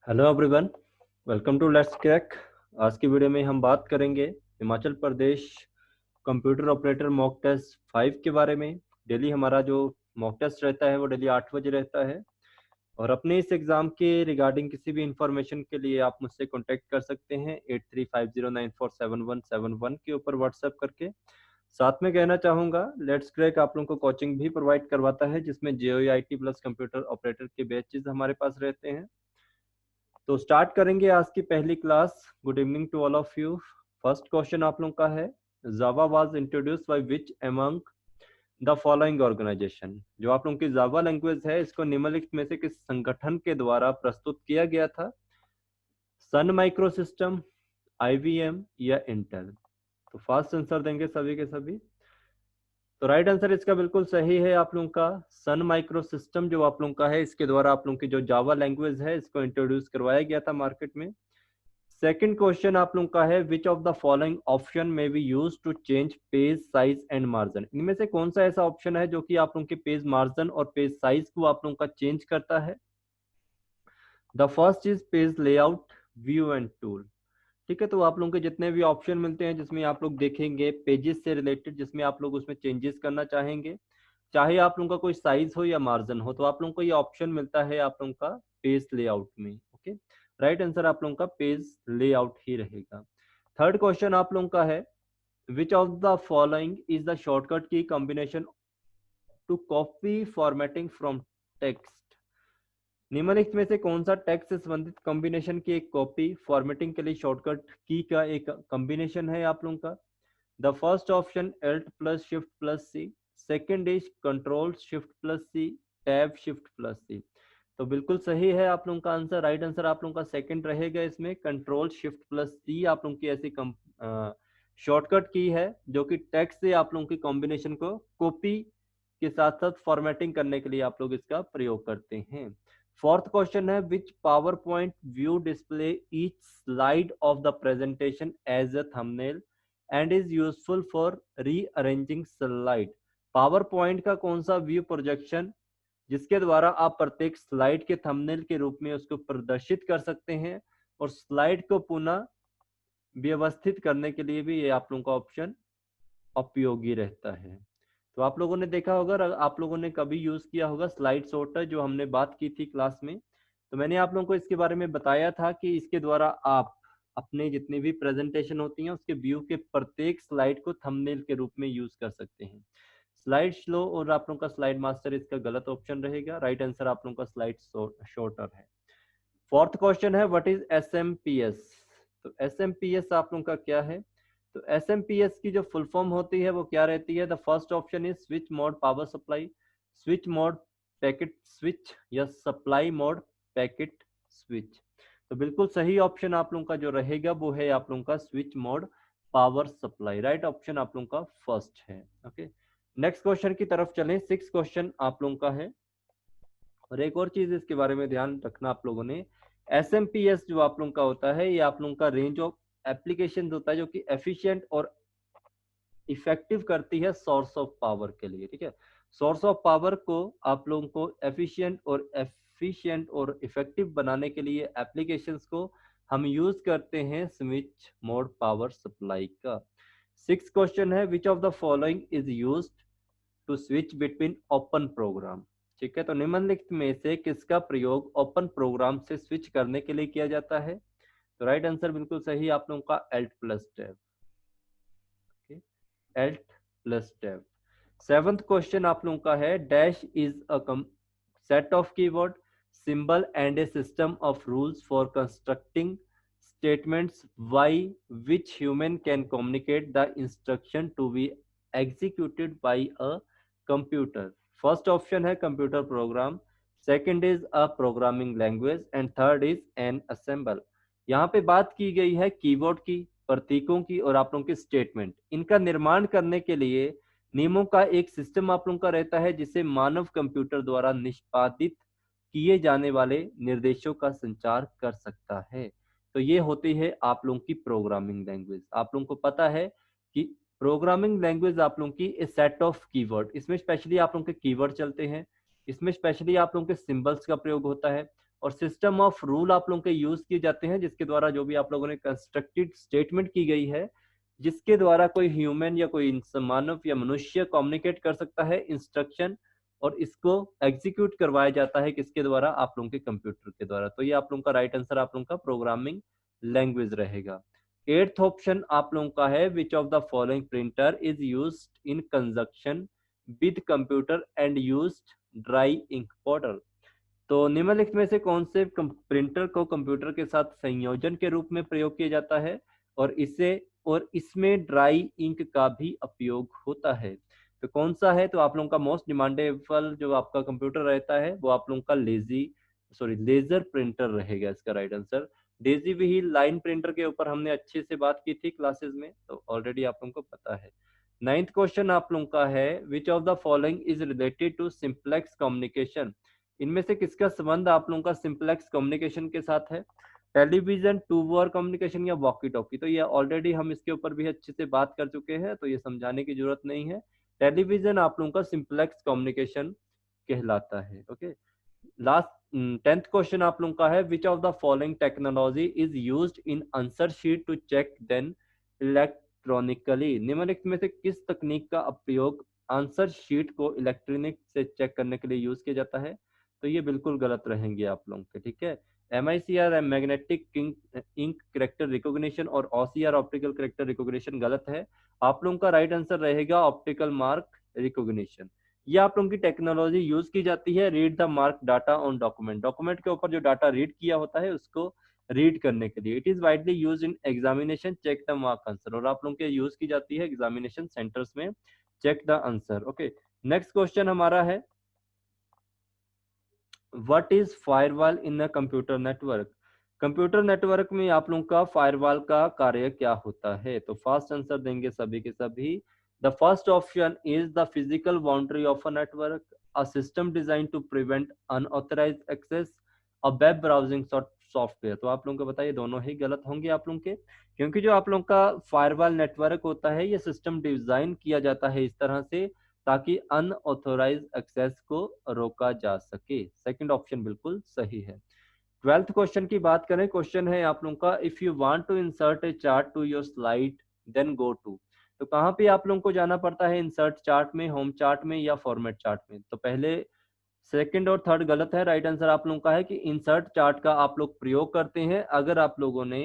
Hello everyone, welcome to let's crack. आज की video में हम बात करेंगे Himachal Pradesh computer operator mock test 5 के बारे में। डेली हमारा जो मॉक टेस्ट रहता है वो डेली 8 बजे रहता है और अपने इस एग्ज़ाम के रिगार्डिंग किसी भी इंफॉर्मेशन के लिए आप मुझसे कांटेक्ट कर सकते हैं 8350947171 के ऊपर व्हाट्सएप करके। साथ में कहना चाहूँगा लेट्स क्रैक आप लोगों को कोचिंग भी प्रोवाइड करवाता है जिसमें JEE IT plus computer operator के बैचेज हमारे पास रहते हैं। तो स्टार्ट करेंगे आज की पहली class. Good evening to all of you. First question आप लोगों का है, Java was introduced by which among the following organization. जो आप लोगों की जावा लैंग्वेज है इसको निम्नलिखित में से किस संगठन के द्वारा प्रस्तुत किया गया था? सन माइक्रो सिस्टम, IBM या इंटेल? तो फास्ट आंसर देंगे सभी के सभी। तो राइट आंसर इसका बिल्कुल सही है आप लोगों का सन माइक्रो सिस्टम जो आप लोगों का है इसके द्वारा आप लोगों की जो जावा लैंग्वेज है इसको इंट्रोड्यूस करवाया गया था मार्केट में। सेकंड क्वेश्चन आप लोगों का है which of the following option में be use to change page size and margin. इनमें से कौन सा ऐसा ऑप्शन है जो कि आप लोगों के पेज मार्जिन और पेज साइज को आप लोगों का चेंज करता है? The first is page layout, view and tool. ठीक है, तो आप लोगों के जितने भी ऑप्शन मिलते हैं जिसमें आप लोग देखेंगे पेजेस से रिलेटेड जिसमें आप लोग उसमें चेंजेस करना चाहेंगे, चाहे आप लोगों का कोई साइज हो या मार्जिन हो, तो आप लोगों को ये ऑप्शन मिलता है आप लोगों का पेज लेआउट में। ओके, राइट आंसर आप लोगों का पेज लेआउट ही रहेगा। थर्ड क्वेश्चन आप लोगों का है which of the following is the shortcut key combination to copy formatting from text. निम्नलिखित में से कौन सा टेक्स्ट से संबंधित कॉम्बिनेशन की एक कॉपी फॉर्मेटिंग के लिए शॉर्टकट की का एक कॉम्बिनेशन है आप लोगों का? The first option Alt plus shift plus C, second is control shift plus C, tab shift plus C. तो बिल्कुल सही है आप लोगों का आंसर। राइट आंसर आप लोगों का सेकंड रहेगा। इसमें कंट्रोल शिफ्ट प्लस सी आप लोगों की ऐसी शॉर्टकट की है जो कि टेक्स्ट से आप लोगों की कॉम्बिनेशन को कॉपी के साथ साथ फॉर्मेटिंग करने के लिए आप लोग इसका प्रयोग करते हैं। फोर्थ क्वेश्चन है which PowerPoint view display each slide of the presentation as a thumbnail and is useful for rearranging slide. PowerPoint का कौन सा व्यू प्रोजेक्शन जिसके द्वारा आप प्रत्येक स्लाइड के थंबनेल के रूप में उसको प्रदर्शित कर सकते हैं और स्लाइड को पुनः व्यवस्थित करने के लिए भी ये आप लोगों का ऑप्शन उपयोगी रहता है। तो आप लोगों ने देखा होगा, आप लोगों ने कभी यूज किया होगा स्लाइड सॉर्टर जो हमने बात की थी क्लास में। तो मैंने आप लोगों को इसके बारे में बताया था कि इसके द्वारा आप अपने जितनी भी प्रेजेंटेशन होती हैं उसके व्यू के प्रत्येक स्लाइड को थंबनेल के रूप में यूज कर सकते हैं। स्लाइड स्लो और आप लोगों का स्लाइड मास्टर इसका गलत ऑप्शन रहेगा। राइट आंसर आप लोगों का स्लाइड शॉर्टर है। फोर्थ क्वेश्चन है व्हाट इज SMPS। तो SMPS आप लोगों का क्या है? तो SMPS की जो फुल फॉर्म होती है वो क्या रहती है? The first option is switch mode power supply, switch mode packet switch या सप्लाई मोड पैकेट स्विच। तो बिल्कुल सही ऑप्शन आप लोगों का जो रहेगा वो है आप लोगों का switch mode power supply. Right option आप लोगों का फर्स्ट है। ओके, नेक्स्ट क्वेश्चन की तरफ चलें। सिक्स क्वेश्चन आप लोगों का है और एक और चीज इसके बारे में ध्यान रखना आप लोगों ने, SMPS जो आप लोगों का होता है ये आप लोगों का रेंज ऑफ एप्लीकेशन होता है जो कि एफिशिएंट और इफेक्टिव करती है सोर्स ऑफ पावर के लिए। ठीक है, सोर्स ऑफ पावर को आप लोगों को एफिशिएंट और इफेक्टिव बनाने के लिए एप्लीकेशंस को हम यूज करते हैं स्विच मोड पावर सप्लाई का। सिक्स क्वेश्चन है which of the following is used to switch between open program. ठीक है, तो निम्नलिखित में से किसका प्रयोग ओपन प्रोग्राम से स्विच करने के लिए किया जाता है? तो राइट आंसर बिल्कुल सही आप लोगों का Alt plus tab. Alt plus tab. Seventh question आप लोगों का है dash is a set of keyword symbol and A system of rules for constructing statements by which human can communicate the instruction to be executed by a computer. First option है computer program, second is a programming language and third is an assemble। यहाँ पे बात की गई है keyboard की, प्रतीकों की और आप लोगों के स्टेटमेंट। इनका निर्माण करने के लिए नियमों का एक सिस्टम आप लोगों का रहता है जिसे मानव कंप्यूटर द्वारा निष्पादित किए जाने वाले निर्देशों का संचार कर सकता है। तो ये होती है आप लोगों की प्रोग्रामिंग लैंग्वेज। आप लोगों को पता है कि प्रोग्रामिंग लैंग्वेज आप लोगों की ए सेट ऑफ कीवर्ड, इसमें स्पेशली आप लोगों के कीवर्ड चलते हैं। इसमें स्पेशली आप लोगों के सिंबल्स का प्रयोग होता है और सिस्टम ऑफ रूल आप लोगों के यूज किए जाते हैं, जिसके द्वारा जो भी आप लोगों ने कंस्ट्रक्टेड स्टेटमेंट की गई है, जिसके द्वारा कोई ह्यूमन या कोई मानव या मनुष्य कम्युनिकेट कर सकता है इंस्ट्रक्शन, और इसको एग्जीक्यूट करवाया जाता है किसके द्वारा, आप लोगों के कंप्यूटर के द्वारा। तो ये आप लोगों का राइट आंसर आप लोगों का प्रोग्रामिंग लैंग्वेज रहेगा। एट्थ ऑप्शन आप लोगों का है which of the following printer is used in conjunction with computer and used dry ink powder. तो निम्नलिखित में से कौन से प्रिंटर को कंप्यूटर के साथ संयोजन के रूप में प्रयोग किया जाता है और इसमें ड्राई इंक का भी उपयोग होता है। तो कौन सा है, तो आप लोगों का मोस्ट डिमांडेबल जो आपका कंप्यूटर रहता है वो आप लोगों का लेजर प्रिंटर रहेगा इसका right answer. Daisy wheel line printer के ऊपर हमने अच्छे से बात की थी क्लासेस में, तो ऑलरेडी आप लोगों को पता है। नाइन्थ क्वेश्चन आप लोगों का है which of the following is related to simplex communication. इनमें से किसका संबंध आप लोगों का सिंप्लेक्स कम्युनिकेशन के साथ है, टेलीविजन, टू वर कम्युनिकेशन या वॉकी टॉकी। तो ये ऑलरेडी हम इसके ऊपर भी अच्छे से बात कर चुके हैं, तो ये समझाने की जरूरत नहीं है। टेलीविजन आप लोगों का सिंप्लेक्स कम्युनिकेशन कहलाता है। ओके, लास्ट 10th क्वेश्चन आप लोगों का है which of the following technology is used in answer sheet to check then electronically. निम्नलिखित में से किस तकनीक का उपयोग आंसर शीट को इलेक्ट्रॉनिक से चेक करने के लिए यूज किया जाता है, तो ये बिल्कुल गलत रहेंगे आप लोगों के, ठीक है। MICR magnetic ink character recognition और OCR ऑप्टिकल करेक्टर रिकॉग्निशन गलत है। आप लोगों का राइट आंसर रहेगा ऑप्टिकल मार्क रिकॉग्निशन। ये आप लोगों की टेक्नोलॉजी यूज की जाती है read the mark data on document. Document के ऊपर जो डाटा रीड किया होता है उसको रीड करने के लिए। It is widely use in examination check the mark answer, और आप लोगों के यूज की जाती है एग्जामिनेशन सेंटर्स में check the answer. Okay, next question हमारा है what is firewall in a computer network. Computer network में आप लोगों का फायरवॉल का कार्य क्या होता है, तो फास्ट आंसर देंगे सभी के सभी। The first option is the physical boundary of a network, a system design to prevent unauthorised access, a web browsing software. तो आप लोगों को बताइए दोनों ही गलत होंगे आप लोगों के, क्योंकि जो आप लोगों का फायरवॉल नेटवर्क होता है ये सिस्टम डिजाइन किया जाता है इस तरह से ताकि अनऑथोराइज एक्सेस को रोका जा सके। सेकंड ऑप्शन बिल्कुल सही है। 12th क्वेश्चन की बात करें, क्वेश्चन है आप लोगों का if you want to insert a chart to your slide then go to. तो कहाँ पे आप लोगों को जाना पड़ता है, इंसर्ट चार्ट में, होम चार्ट में या फॉर्मेट चार्ट में। तो पहले सेकंड और थर्ड गलत है। राइट आंसर आप लोगों का है कि इंसर्ट चार्ट का आप लोग प्रयोग करते हैं अगर आप लोगों ने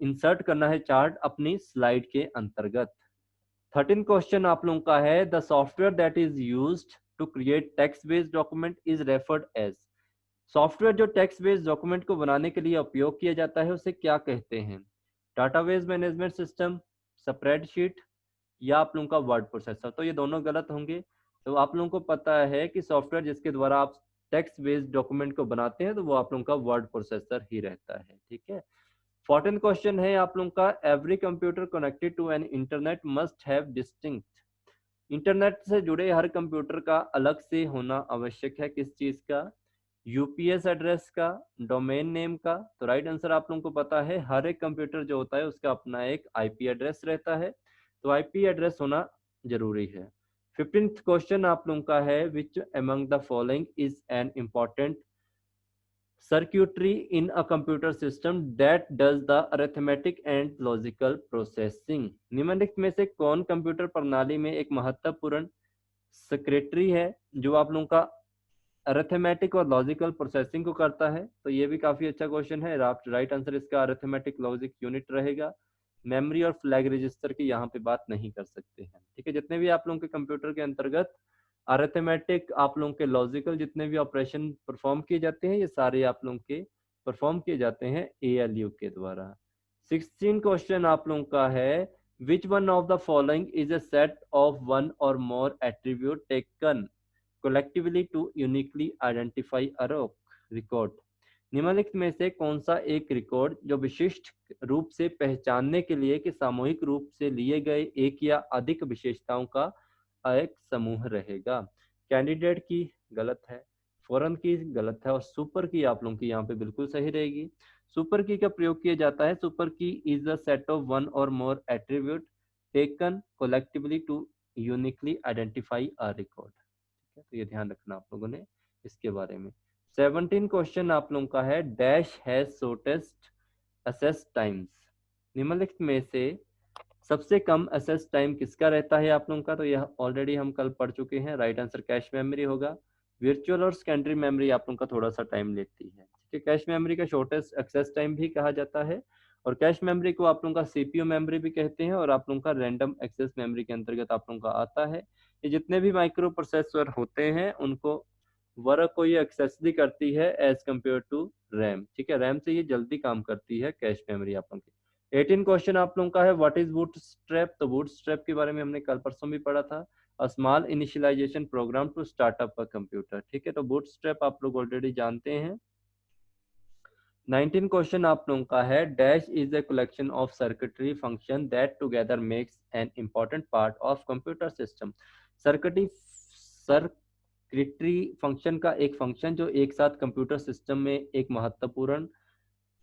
इंसर्ट करना है चार्ट अपनी स्लाइड के अंतर्गत। 13 क्वेश्चन आप लोगों का है the software that is used to create text based document is referred as. Software जो टेक्स्ट बेस्ड डॉक्यूमेंट को बनाने के लिए उपयोग किया जाता है उसे क्या कहते हैं, डाटाबेस मैनेजमेंट सिस्टम, स्प्रेडशीट या आप लोगों का वर्ड प्रोसेसर। तो ये दोनों गलत होंगे। तो आप लोगों को पता है कि सॉफ्टवेयर जिसके द्वारा आप टेक्स्ट बेस्ड डॉक्यूमेंट को बनाते हैं तो वो आप लोगों का वर्ड प्रोसेसर ही रहता है, ठीक है। 14 क्वेश्चन है आप लोगों का every computer connected to an internet must have distinct. Internet से जुड़े हर कंप्यूटर का अलग से होना आवश्यक है, किस चीज का, यूपीएस एड्रेस का, डोमेन नेम का। तो राइट आंसर आप लोगों को पता है हर एक कंप्यूटर जो होता है उसका अपना एक आईपी एड्रेस रहता है, तो आईपी एड्रेस होना जरूरी है। 15th क्वेश्चन आप लोगों का है विच among the following is an important circuitry in a computer system that does the arithmetic and logical processing। निम्नलिखित में से कौन कंप्यूटर प्रणाली में एक महत्वपूर्ण सेक्रेटरी है जो आप लोगों का अरिथमेटिक और लॉजिकल प्रोसेसिंग को करता है। तो ये भी काफी अच्छा क्वेश्चन है। राइट आंसर इसका अरिथमेटिक लॉजिक यूनिट रहेगा। मेमोरी और फ्लैग रजिस्टर की यहाँ पे बात नहीं कर सकते हैं, ठीक है। जितने भी आप लोगों के कंप्यूटर के अंतर्गत अरिथमेटिक आप लोगों के लॉजिकल जितने भी ऑपरेशन परफॉर्म किए जाते हैं ये सारे आप लोगों के परफॉर्म किए जाते हैं ALU के द्वारा। 16 क्वेश्चन आप लोगों का है which one of the following is a set of one or more attribute taken collectively to uniquely identify a record। निम्नलिखित में से कौन सा एक रिकॉर्ड जो विशिष्ट रूप से पहचानने के लिए कि सामूहिक रूप से लिए गए एक या अधिक विशेषताओं का एक समूह रहेगा। कैंडिडेट की गलत है, फॉरेन की गलत है और सुपर की आप लोगों की यहाँ पे बिल्कुल सही रहेगी। सुपर की का प्रयोग किया जाता है, super key is the set of one or more attribute taken collectively to uniquely identify a record. तो ये ध्यान रखना आप लोगों ने। इसके बारे में। 17 क्वेश्चन आप लोगों का है, dash has shortest assess times, निम्नलिखित में से सबसे कम असेस टाइम किसका रहता है आप लोगों का, तो यह ऑलरेडी हम कल पढ़ चुके हैं, राइट आंसर कैश मेमोरी होगा। वर्चुअल और सेकेंडरी मेमोरी आप लोगों का थोड़ा सा टाइम लेती है, ठीक है। कैश मेमोरी का शॉर्टेस्ट एक्सेस टाइम भी कहा जाता है, और कैश मेमोरी को आप लोगों का सीपीयू मेमोरी भी कहते हैं, और आप लोगों का रैंडम एक्सेस मेमोरी के अंतर्गत आप लोगों का आता है। ये जितने भी माइक्रो प्रोसेसर होते हैं उनको वर्क को ये एक्सेसरी करती है एज कम्पेयर टू रैम, ठीक है। रैम से ये जल्दी काम करती है कैश मेमोरी आप लोगों की। 18 क्वेश्चन आप लोगों का है, व्हाट इज बूटस्ट्रैप, तो बूटस्ट्रैप के बारे में हमने कल परसों भी पढ़ा था, a small initialisation program to start up a computer, ठीक है। तो बूटस्ट्रैप आप लोग ऑलरेडी जानते हैं। 19 क्वेश्चन आप लोगों का है, dash is a collection of circuitry function that together makes an important part of computer system। Circuitry circuitry function का एक फंक्शन जो एक साथ कंप्यूटर सिस्टम में एक महत्वपूर्ण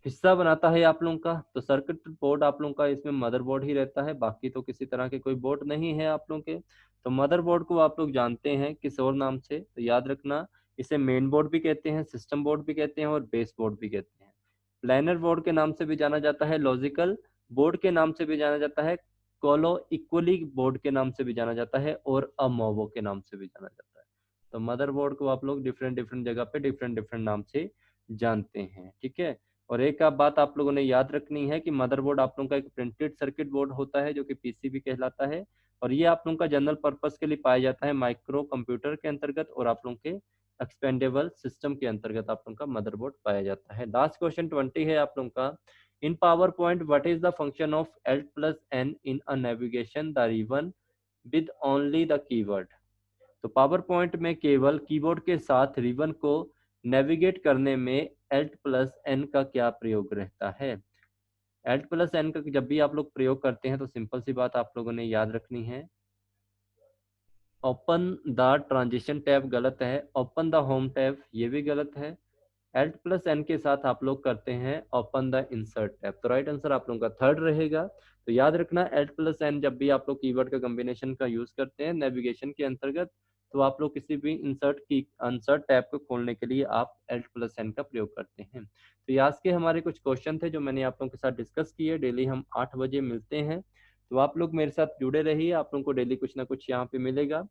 हिस्सा बनाता है आप लोगों का। तो सर्किट बोर्ड आप लोगों का इसमें मदरबोर्ड ही रहता है, बाकी तो किसी तरह के कोई बोर्ड नहीं है आप लोगों के। तो मदरबोर्ड को आप लोग जानते हैं किस और नाम से, तो याद रखना, इसे मेन बोर्ड भी कहते हैं, सिस्टम बोर्ड भी कहते हैं, और बेस बोर्ड भी कहते हैं। प्लानर बोर्ड के नाम से भी जाना जाता है, लॉजिकल बोर्ड के नाम से भी जाना जाता है, कोलो इक्वली बोर्ड के नाम से भी जाना जाता है, और अमोवो के नाम से भी जाना जाता है। तो मदरबोर्ड को आप लोग डिफरेंट डिफरेंट जगह पे डिफरेंट डिफरेंट नाम से जानते हैं, ठीक है। और एक बात आप लोगों ने याद रखनी है कि मदरबोर्ड आप लोगों का एक प्रिंटेड सर्किट बोर्ड होता है जो कि पीसीबी कहलाता है, और ये आप लोगों का जनरल पर्पस के लिए पाया जाता है माइक्रो कंप्यूटर के अंतर्गत, और आप लोगों के एक्सपेंडेबल सिस्टम के अंतर्गत आप लोगों का मदरबोर्ड पाया जाता है। लास्ट क्वेश्चन 20 है आप लोगों का, in PowerPoint what is the function of alt plus N in a navigation the ribbon with only the keyword. तो पावर पॉइंट में केवल कीबोर्ड के साथ रिबन को नेविगेट करने में एल्ट प्लस एन का क्या प्रयोग रहता है। एल्ट प्लस एन का जब भी आप लोग प्रयोग करते हैं तो सिंपल सी बात आप लोगों ने याद रखनी है, ओपन द ट्रांजिशन टैब गलत है, ओपन द होम टैब ये भी गलत है। एल्ट प्लस एन के साथ आप लोग करते हैं ओपन द इंसर्ट टैब, तो राइट आंसर आप लोगों का थर्ड रहेगा। तो याद रखना एल्ट प्लस एन जब भी आप लोग कीवर्ड का कॉम्बिनेशन का यूज करते हैं नेविगेशन के अंतर्गत, तो आप लोग किसी भी इंसर्ट टैब को खोलने के लिए आप एल्ट प्लस एन का प्रयोग करते हैं। तो ये आज के हमारे कुछ क्वेश्चन थे जो मैंने आप लोगों के साथ डिस्कस किए। डेली हम 8 बजे मिलते हैं, तो आप लोग मेरे साथ जुड़े रहिए, आप लोगों को डेली कुछ ना कुछ यहाँ पे मिलेगा।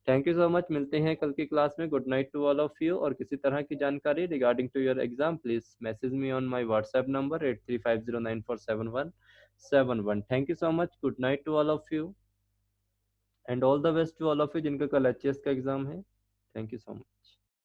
थैंक यू सो मच, मिलते हैं कल की क्लास में। Good night to all of you, और किसी तरह की जानकारी regarding to your exam please message me on my WhatsApp number 8350947171। Thank you so much, good night to all of you, and all the best to all of you जिनका कल HS का exam है। Thank you so much.